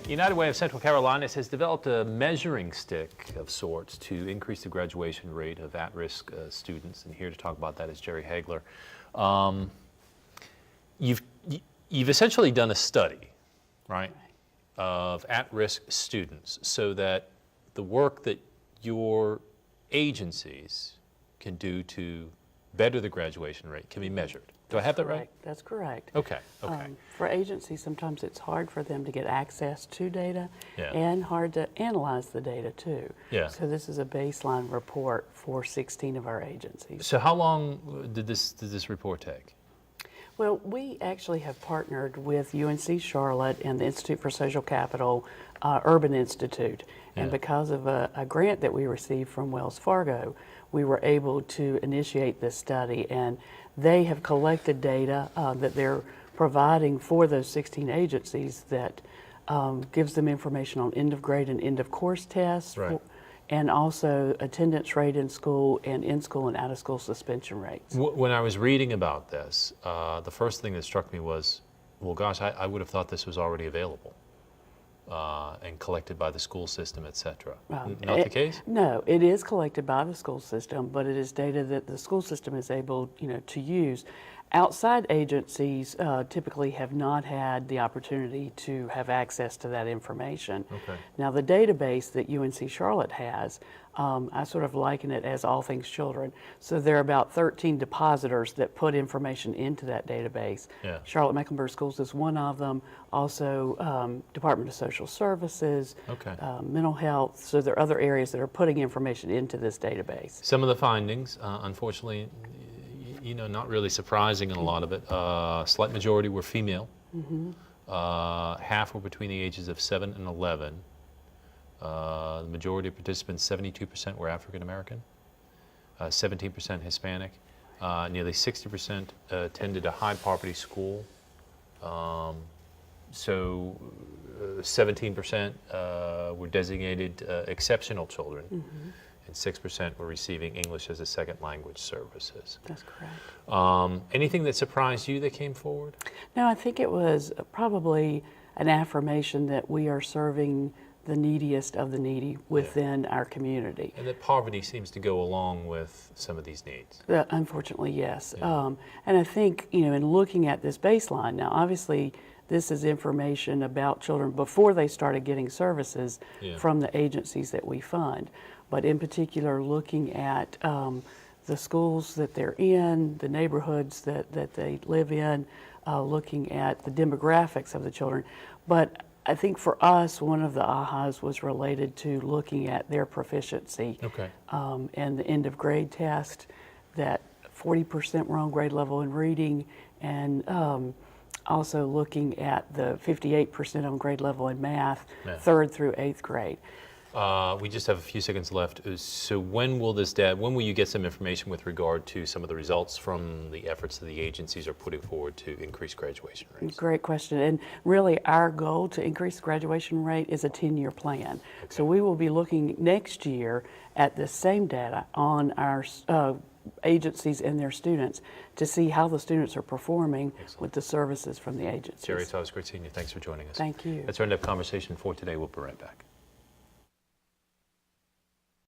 United Way of Central Carolinas has developed a measuring stick of sorts to increase the graduation rate of at-risk students. And here to talk about that is Jerri Haigler. You've essentially done a study, right, of at-risk students so that the work that your agencies can do to better the graduation rate can be measured. Do I have that right? That's correct. Okay, okay. For agencies, sometimes it's hard for them to get access to data Yeah. and hard to analyze the data too. Yeah. So this is a baseline report for 16 of our agencies. So how long did this report take? Well, we actually have partnered with UNC Charlotte and the Institute for Social Capital, Urban Institute. And Yeah. because of a grant that we received from Wells Fargo, we were able to initiate this study. And they have collected data that they're providing for those 16 agencies that gives them information on end of grade and end of course tests. Right. And also attendance rate in school and in-school and out-of-school suspension rates. When I was reading about this, the first thing that struck me was, well, gosh, I would have thought this was already available and collected by the school system, et cetera. Not the case? No, it is collected by the school system, but it is data that the school system is able, to use. Outside agencies typically have not had the opportunity to have access to that information. Okay. Now, the database that UNC Charlotte has, I sort of liken it as All Things Children. So there are about 13 depositors that put information into that database. Yeah. Charlotte-Mecklenburg Schools is one of them. Also, Department of Social Services, Okay. mental health. So there are other areas that are putting information into this database. Some of the findings, unfortunately, not really surprising in a lot of it. Slight majority were female. Mm-hmm. Half were between the ages of 7 and 11. The majority of participants, 72%, were African American, 17% Hispanic. Nearly 60% attended a high poverty school. So 17% were designated exceptional children. Mm-hmm. And 6% were receiving English as a second language services. That's correct. Anything that surprised you that came forward? No, I think it was probably an affirmation that we are serving the neediest of the needy within our community. And that poverty seems to go along with some of these needs. Unfortunately, yes. Yeah. And I think, in looking at this baseline, now obviously this is information about children before they started getting services from the agencies that we fund. But in particular, looking at the schools that they're in, the neighborhoods that they live in, looking at the demographics of the children. But I think for us, one of the ahas was related to looking at their proficiency. Okay. And the end of grade test, that 40% were on grade level in reading, and also looking at the 58% on grade level in math, 3rd through 8th grade. We just have a few seconds left. So when will you get some information with regard to some of the results from the efforts that the agencies are putting forward to increase graduation rates? Great question. And really our goal to increase the graduation rate is a 10-year plan. Okay. So we will be looking next year at the same data on our agencies and their students to see how the students are performing with the services from the agencies. Jerri, it's always great seeing you. Thanks for joining us. Thank you. That's our end-up conversation for today. We'll be right back.